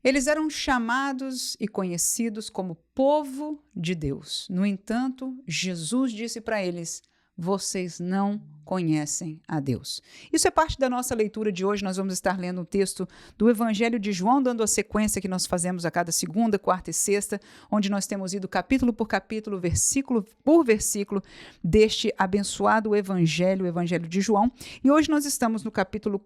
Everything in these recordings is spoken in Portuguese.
Eles eram chamados e conhecidos como povo de Deus. No entanto, Jesus disse para eles: vocês não conhecem a Deus. Isso é parte da nossa leitura de hoje. Nós vamos estar lendo um texto do Evangelho de João, dando a sequência que nós fazemos a cada segunda, quarta e sexta, onde nós temos ido capítulo por capítulo, versículo por versículo, deste abençoado Evangelho, o Evangelho de João. E hoje nós estamos no capítulo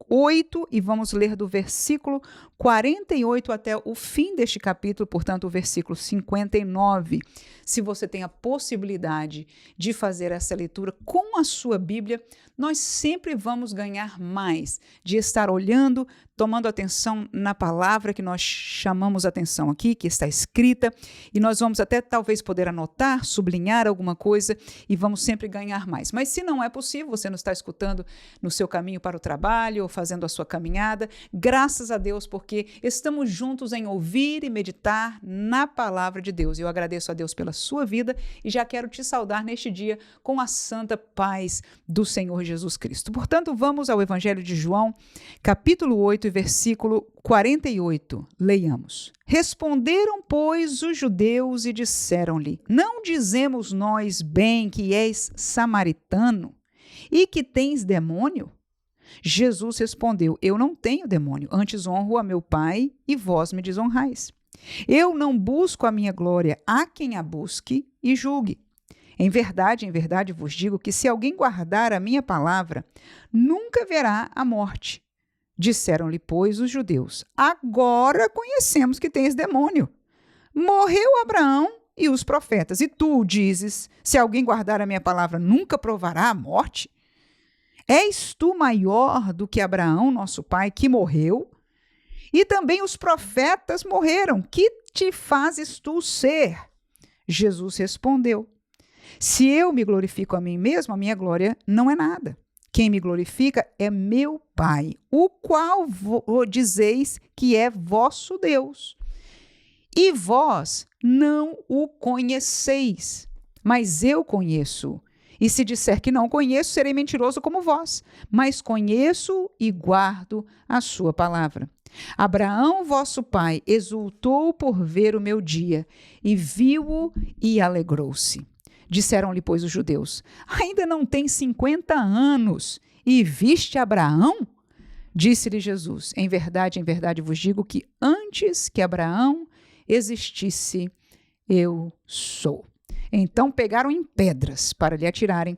8 e vamos ler do versículo 48 até o fim deste capítulo, portanto, o versículo 59. Se você tem a possibilidade de fazer essa leitura com a sua Bíblia, nós sempre vamos ganhar mais de estar olhando, tomando atenção na palavra que nós chamamos atenção aqui, que está escrita, e nós vamos até talvez poder anotar, sublinhar alguma coisa e vamos sempre ganhar mais. Mas se não é possível, você não está escutando no seu caminho para o trabalho ou fazendo a sua caminhada, graças a Deus, porque estamos juntos em ouvir e meditar na palavra de Deus. Eu agradeço a Deus pela sua vida e já quero te saudar neste dia com a santa paz do Senhor Jesus Cristo. Portanto, vamos ao Evangelho de João, capítulo 8 e versículo 48. Leiamos. Responderam, pois, os judeus e disseram-lhe: não dizemos nós bem que és samaritano e que tens demônio? Jesus respondeu: eu não tenho demônio, antes honro a meu Pai e vós me desonrais. Eu não busco a minha glória, há quem a busque e julgue. Em verdade vos digo que se alguém guardar a minha palavra, nunca verá a morte. Disseram-lhe, pois, os judeus: agora conhecemos que tens demônio. Morreu Abraão e os profetas, e tu dizes: se alguém guardar a minha palavra, nunca provará a morte? És tu maior do que Abraão, nosso pai, que morreu? E também os profetas morreram. Que te fazes tu ser? Jesus respondeu: se eu me glorifico a mim mesmo, a minha glória não é nada. Quem me glorifica é meu Pai, o qual dizeis que é vosso Deus. E vós não o conheceis, mas eu conheço. E se disser que não conheço, serei mentiroso como vós, mas conheço e guardo a sua palavra. Abraão, vosso pai, exultou por ver o meu dia, e viu-o e alegrou-se. Disseram-lhe, pois, os judeus: ainda não tens 50 anos, e viste Abraão? Disse-lhe Jesus: em verdade vos digo que antes que Abraão existisse, eu sou. Então pegaram em pedras para lhe atirarem,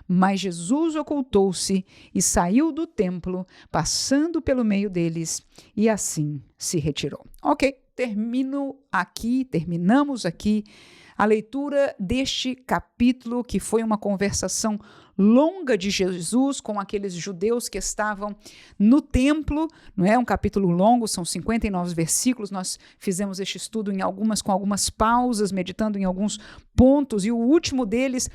mas Jesus ocultou-se e saiu do templo, passando pelo meio deles, e assim se retirou. Ok, terminamos aqui a leitura deste capítulo, que foi uma conversação longa de Jesus com aqueles judeus que estavam no templo. Não é um capítulo longo, são 59 versículos. Nós fizemos este estudo com algumas pausas, meditando em alguns pontos, e o último deles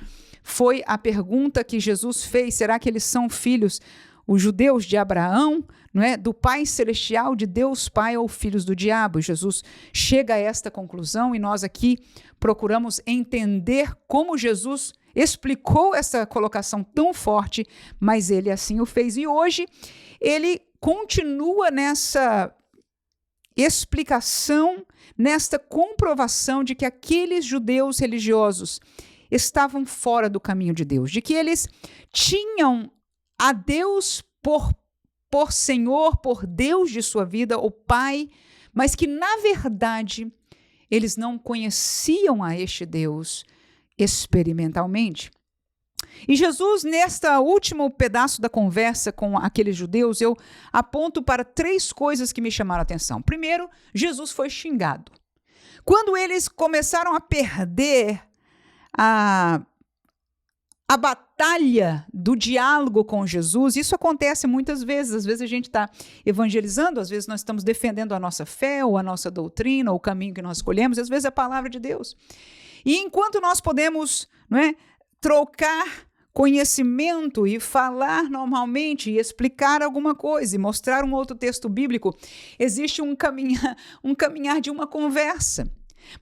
foi a pergunta que Jesus fez: será que eles são filhos, os judeus, de Abraão, não é? Do Pai Celestial, de Deus Pai, ou filhos do diabo? Jesus chega a esta conclusão e nós aqui procuramos entender como Jesus explicou essa colocação tão forte, mas ele assim o fez. E hoje ele continua nessa explicação, nesta comprovação de que aqueles judeus religiosos estavam fora do caminho de Deus, de que eles tinham a Deus por Senhor, por Deus de sua vida, o Pai, mas que, na verdade, eles não conheciam a este Deus experimentalmente. E Jesus, neste último pedaço da conversa com aqueles judeus, eu aponto para 3 coisas que me chamaram a atenção. Primeiro, Jesus foi xingado. Quando eles começaram a perder a batalha do diálogo com Jesus, isso acontece muitas vezes. Às vezes a gente está evangelizando, às vezes nós estamos defendendo a nossa fé, ou a nossa doutrina, ou o caminho que nós escolhemos, às vezes é a palavra de Deus. E enquanto nós podemos, não é, trocar conhecimento e falar normalmente e explicar alguma coisa e mostrar um outro texto bíblico, existe um caminhar de uma conversa.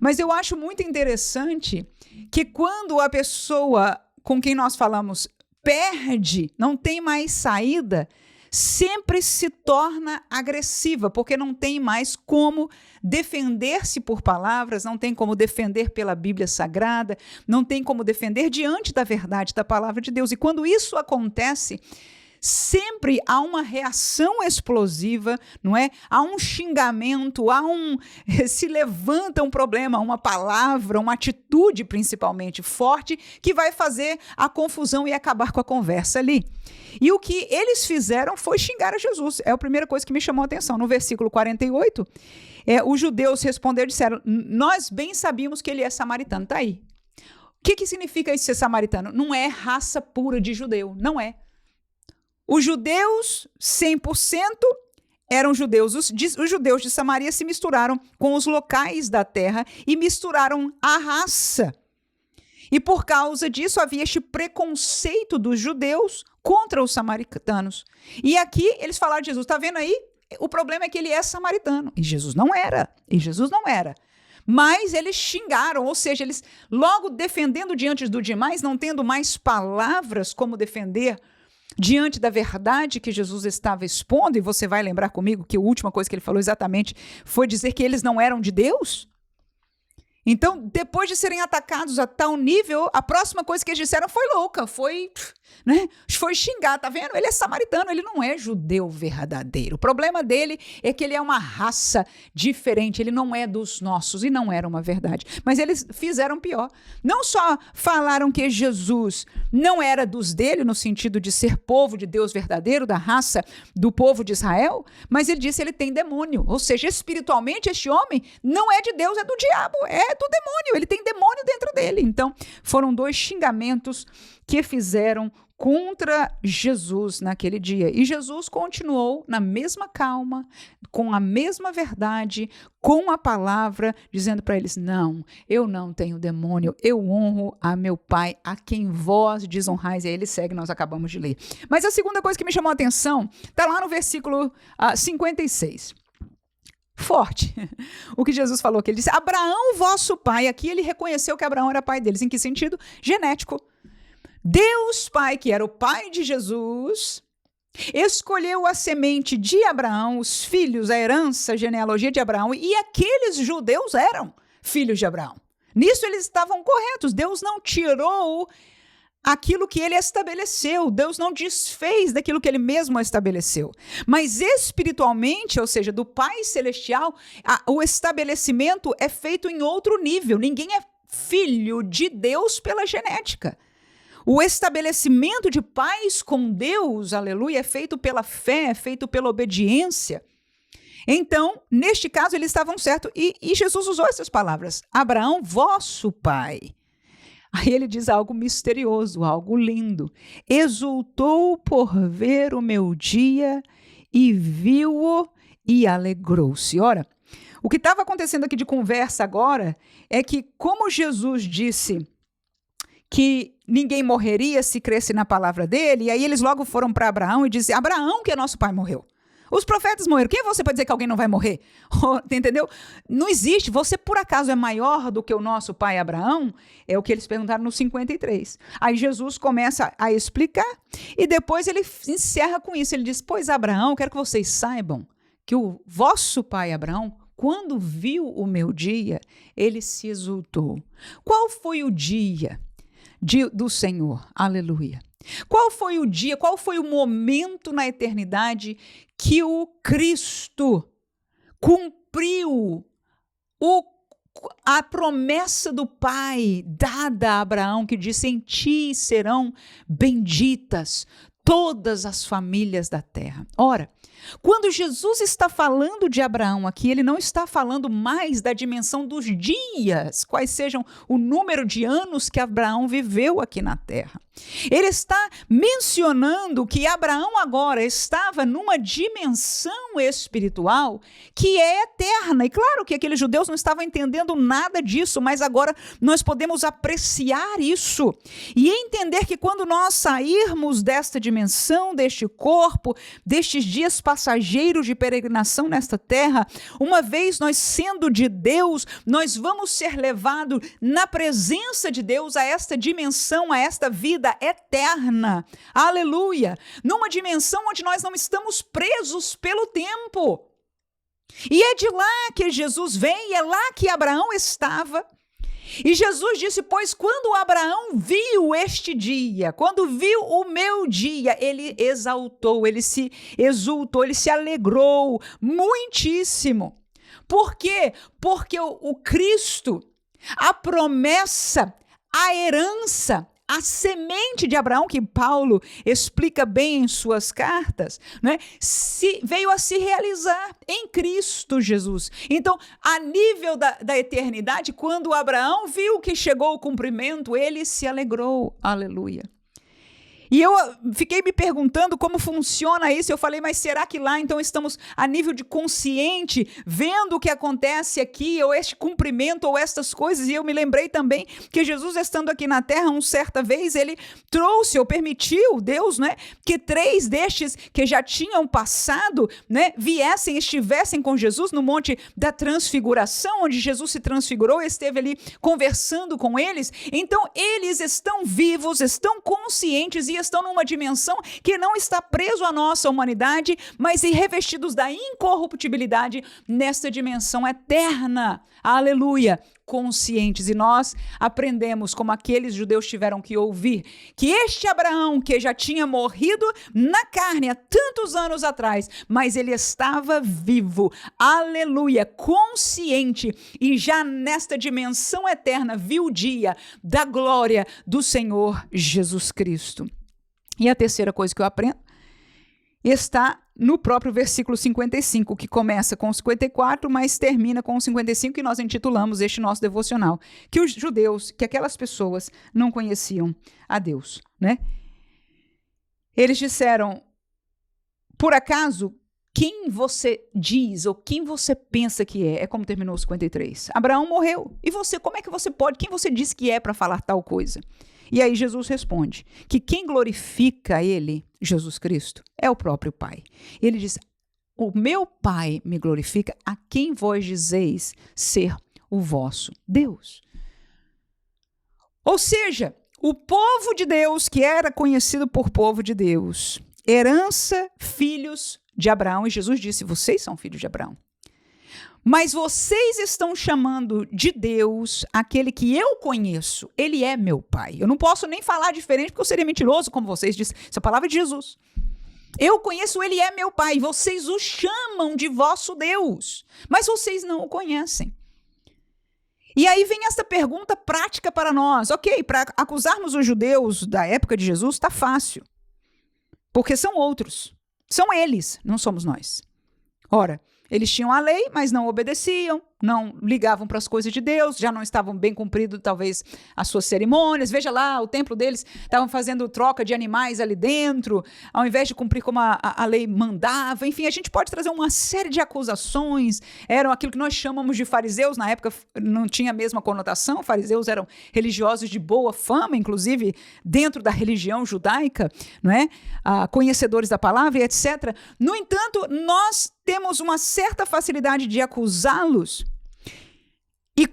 Mas eu acho muito interessante que quando a pessoa com quem nós falamos perde, não tem mais saída, sempre se torna agressiva, porque não tem mais como defender-se por palavras, não tem como defender pela Bíblia Sagrada, não tem como defender diante da verdade da palavra de Deus. E quando isso acontece, sempre há uma reação explosiva, não é? Há um xingamento, se levanta um problema, uma palavra, uma atitude principalmente forte, que vai fazer a confusão e acabar com a conversa ali. E o que eles fizeram foi xingar a Jesus. É a primeira coisa que me chamou a atenção. No versículo 48, os judeus responderam e disseram: nós bem sabíamos que ele é samaritano. Está aí. O que significa isso ser samaritano? Não é raça pura de judeu, não é. Os judeus, 100%, eram judeus. Os judeus de Samaria se misturaram com os locais da terra e misturaram a raça. E por causa disso havia este preconceito dos judeus contra os samaritanos. E aqui eles falaram de Jesus, está vendo aí? O problema é que ele é samaritano. E Jesus não era. Mas eles xingaram, ou seja, eles logo defendendo diante do demais, não tendo mais palavras como defender diante da verdade que Jesus estava expondo, e você vai lembrar comigo que a última coisa que ele falou exatamente foi dizer que eles não eram de Deus. Então, depois de serem atacados a tal nível, a próxima coisa que eles disseram foi louca, foi xingar, tá vendo? Ele é samaritano, ele não é judeu verdadeiro. O problema dele é que ele é uma raça diferente, ele não é dos nossos, e não era uma verdade. Mas eles fizeram pior. Não só falaram que Jesus não era dos dele, no sentido de ser povo de Deus verdadeiro, da raça do povo de Israel, mas ele disse que ele tem demônio. Ou seja, espiritualmente, este homem não é de Deus, é do diabo, é do demônio, ele tem demônio dentro dele. Então, foram 2 xingamentos que fizeram contra Jesus naquele dia. E Jesus continuou na mesma calma, com a mesma verdade, com a palavra, dizendo para eles: não, eu não tenho demônio, eu honro a meu Pai, a quem vós desonrais. E aí ele segue, nós acabamos de ler. Mas a segunda coisa que me chamou a atenção está lá no versículo 56. Forte. O que Jesus falou, que ele disse: Abraão, vosso pai. Aqui ele reconheceu que Abraão era pai deles. Em que sentido? Genético. Deus Pai, que era o pai de Jesus, escolheu a semente de Abraão, os filhos, a herança, a genealogia de Abraão, e aqueles judeus eram filhos de Abraão. Nisso eles estavam corretos. Deus não tirou aquilo que ele estabeleceu. Deus não desfez daquilo que ele mesmo estabeleceu. Mas espiritualmente, ou seja, do Pai Celestial, o estabelecimento é feito em outro nível. Ninguém é filho de Deus pela genética. O estabelecimento de paz com Deus, aleluia, é feito pela fé, é feito pela obediência. Então, neste caso, eles estavam certos. E Jesus usou essas palavras: Abraão, vosso pai. Aí ele diz algo misterioso, algo lindo. Exultou por ver o meu dia e viu-o e alegrou-se. Ora, o que estava acontecendo aqui de conversa agora é que, como Jesus disse que ninguém morreria se cresce na palavra dele, e aí eles logo foram para Abraão e disseram: Abraão, que é nosso pai, morreu. Os profetas morreram. Quem é você para dizer que alguém não vai morrer? Entendeu? Não existe. Você, por acaso, é maior do que o nosso pai Abraão? É o que eles perguntaram no 53. Aí Jesus começa a explicar e depois ele encerra com isso. Ele diz: pois Abraão, quero que vocês saibam que o vosso pai Abraão, quando viu o meu dia, ele se exultou. Qual foi o dia do Senhor? Aleluia. Qual foi o dia, qual foi o momento na eternidade que o Cristo cumpriu a promessa do Pai dada a Abraão, que disse: em ti serão benditas todas as famílias da terra. Ora, quando Jesus está falando de Abraão aqui, ele não está falando mais da dimensão dos dias, quais sejam o número de anos que Abraão viveu aqui na terra. Ele está mencionando que Abraão agora estava numa dimensão espiritual que é eterna. E claro que aqueles judeus não estavam entendendo nada disso, mas agora nós podemos apreciar isso e entender que quando nós sairmos desta dimensão, deste corpo, destes dias passageiros de peregrinação nesta terra, uma vez nós sendo de Deus, nós vamos ser levados na presença de Deus a esta dimensão, a esta vida, vida eterna. Aleluia! Numa dimensão onde nós não estamos presos pelo tempo. E é de lá que Jesus vem, e é lá que Abraão estava. E Jesus disse, pois quando Abraão viu este dia, quando viu o meu dia, ele exaltou, ele se exultou, ele se alegrou muitíssimo. Por quê? Porque o Cristo, a promessa, a herança, a semente de Abraão, que Paulo explica bem em suas cartas, né, veio a se realizar em Cristo Jesus. Então, a nível da eternidade, quando Abraão viu que chegou o cumprimento, ele se alegrou. Aleluia. E eu fiquei me perguntando como funciona isso. Eu falei, mas será que lá então estamos a nível de consciente, vendo o que acontece aqui, ou este cumprimento, ou estas coisas? E eu me lembrei também que Jesus, estando aqui na terra, certa vez, ele trouxe, ou permitiu, Deus, né, que 3 destes que já tinham passado, né, estivessem com Jesus no Monte da Transfiguração, onde Jesus se transfigurou, esteve ali conversando com eles. Então, eles estão vivos, estão conscientes e estão numa dimensão que não está preso à nossa humanidade, mas revestidos da incorruptibilidade nesta dimensão eterna. Aleluia! Conscientes. E nós aprendemos, como aqueles judeus tiveram que ouvir, que este Abraão, que já tinha morrido na carne há tantos anos atrás, mas ele estava vivo. Aleluia! Consciente. E já nesta dimensão eterna viu o dia da glória do Senhor Jesus Cristo. E a terceira coisa que eu aprendo está no próprio versículo 55, que começa com o 54, mas termina com o 55, que nós intitulamos este nosso devocional, que os judeus, que aquelas pessoas não conheciam a Deus, né? Eles disseram, por acaso, quem você diz ou quem você pensa que é? É como terminou o 53. Abraão morreu. E você, como é que você pode? Quem você diz que é para falar tal coisa? E aí Jesus responde que quem glorifica ele, Jesus Cristo, é o próprio Pai. Ele diz, o meu Pai me glorifica, a quem vós dizeis ser o vosso Deus. Ou seja, o povo de Deus, que era conhecido por povo de Deus, herança, filhos de Abraão, e Jesus disse, vocês são filhos de Abraão. Mas vocês estão chamando de Deus aquele que eu conheço. Ele é meu Pai. Eu não posso nem falar diferente porque eu seria mentiroso, como vocês dizem. Essa palavra é de Jesus. Eu conheço, ele é meu Pai. Vocês o chamam de vosso Deus. Mas vocês não o conhecem. E aí vem essa pergunta prática para nós. Ok, para acusarmos os judeus da época de Jesus está fácil. Porque são outros. São eles, não somos nós. Ora, eles tinham a lei, mas não obedeciam, não ligavam para as coisas de Deus, já não estavam bem cumprido, talvez, as suas cerimônias. Veja lá, o templo deles estavam fazendo troca de animais ali dentro, ao invés de cumprir como a lei mandava. Enfim, a gente pode trazer uma série de acusações. Eram aquilo que nós chamamos de fariseus, na época não tinha a mesma conotação. Fariseus eram religiosos de boa fama, inclusive dentro da religião judaica, não é? Conhecedores da palavra e etc. No entanto, nós temos uma certa facilidade de acusá-los e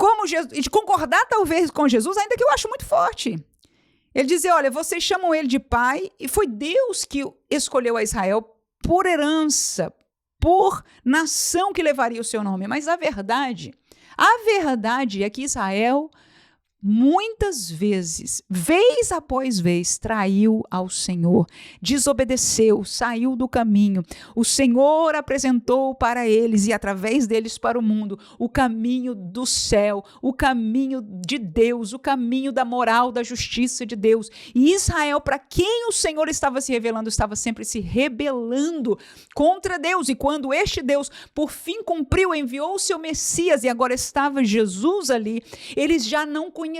de concordar talvez com Jesus, ainda que eu acho muito forte. Ele dizia, olha, vocês chamam ele de pai, e foi Deus que escolheu a Israel por herança, por nação que levaria o seu nome. Mas a verdade é que Israel muitas vezes, vez após vez, traiu ao Senhor, desobedeceu, saiu do caminho. O Senhor apresentou para eles e através deles para o mundo o caminho do céu, o caminho de Deus, o caminho da moral, da justiça de Deus. E Israel, para quem o Senhor estava se revelando, estava sempre se rebelando contra Deus. E quando este Deus, por fim, cumpriu, enviou o seu Messias e agora estava Jesus ali, eles já não conheciam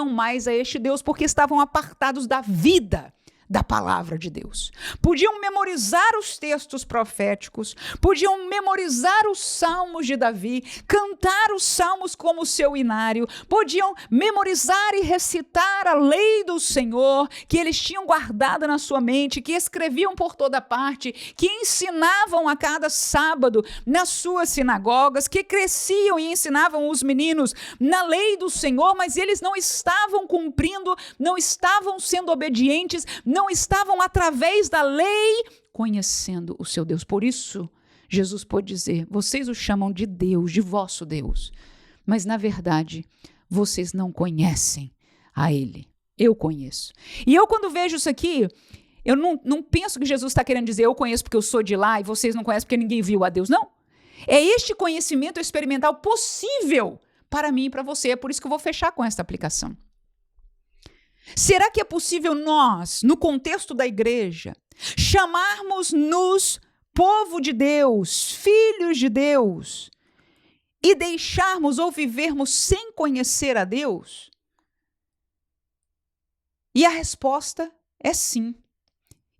mais a este Deus porque estavam apartados da vida da palavra de Deus. Podiam memorizar os textos proféticos, podiam memorizar os salmos de Davi, cantar os salmos como seu inário, podiam memorizar e recitar a lei do Senhor, que eles tinham guardado na sua mente, que escreviam por toda parte, que ensinavam a cada sábado nas suas sinagogas, que cresciam e ensinavam os meninos na lei do Senhor, mas eles não estavam cumprindo, não estavam sendo obedientes, não estavam através da lei conhecendo o seu Deus. Por isso, Jesus pôde dizer: vocês o chamam de Deus, de vosso Deus, mas na verdade, vocês não conhecem a Ele. Eu conheço. E eu, quando vejo isso aqui, eu não penso que Jesus está querendo dizer: eu conheço porque eu sou de lá e vocês não conhecem porque ninguém viu a Deus. Não. É este conhecimento experimental possível para mim e para você. É por isso que eu vou fechar com esta aplicação. Será que é possível nós, no contexto da igreja, chamarmos-nos povo de Deus, filhos de Deus, e deixarmos ou vivermos sem conhecer a Deus? E a resposta é sim.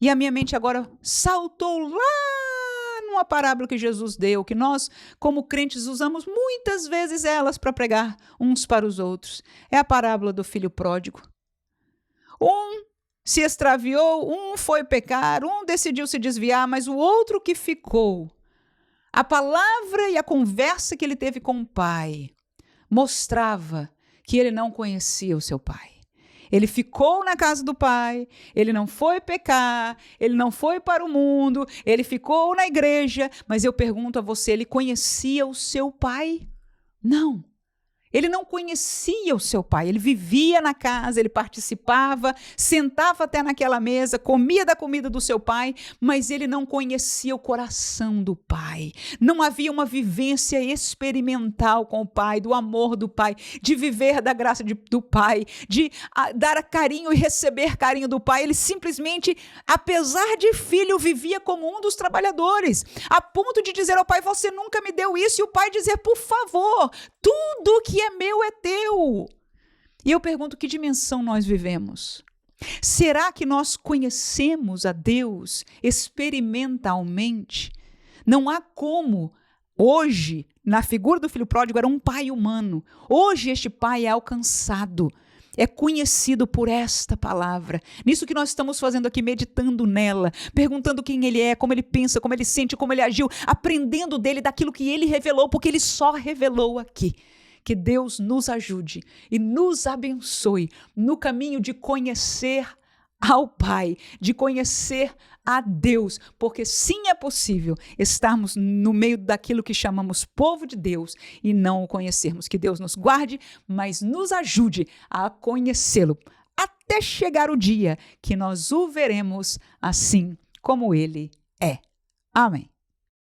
E a minha mente agora saltou lá numa parábola que Jesus deu, que nós, como crentes, usamos muitas vezes elas para pregar uns para os outros. É a parábola do filho pródigo. Um se extraviou, um foi pecar, um decidiu se desviar, mas o outro que ficou, a palavra e a conversa que ele teve com o pai mostrava que ele não conhecia o seu pai. Ele ficou na casa do pai, ele não foi pecar, ele não foi para o mundo, ele ficou na igreja, mas eu pergunto a você, ele conhecia o seu pai? Não. Ele não conhecia o seu pai, ele vivia na casa, ele participava, sentava até naquela mesa, comia da comida do seu pai, mas ele não conhecia o coração do pai. Não havia uma vivência experimental com o pai, do amor do pai, de viver da graça do pai, de dar carinho e receber carinho do pai. Ele simplesmente, apesar de filho, vivia como um dos trabalhadores, a ponto de dizer ao pai: você nunca me deu isso, e o pai dizer: por favor, tudo que é meu é teu. E eu pergunto: que dimensão nós vivemos? Será que nós conhecemos a Deus experimentalmente? Não há como. Hoje, na figura do filho pródigo, era um pai humano. Hoje este pai é alcançado, é conhecido por esta palavra. Nisso que nós estamos fazendo aqui, meditando nela, perguntando quem ele é, como ele pensa, como ele sente, como ele agiu, aprendendo dele, daquilo que ele revelou, porque ele só revelou aqui. Que Deus nos ajude e nos abençoe no caminho de conhecer ao Pai, de conhecer a Deus, porque sim, é possível estarmos no meio daquilo que chamamos povo de Deus e não o conhecermos. Que Deus nos guarde, mas nos ajude a conhecê-lo, até chegar o dia que nós o veremos assim como ele é. Amém.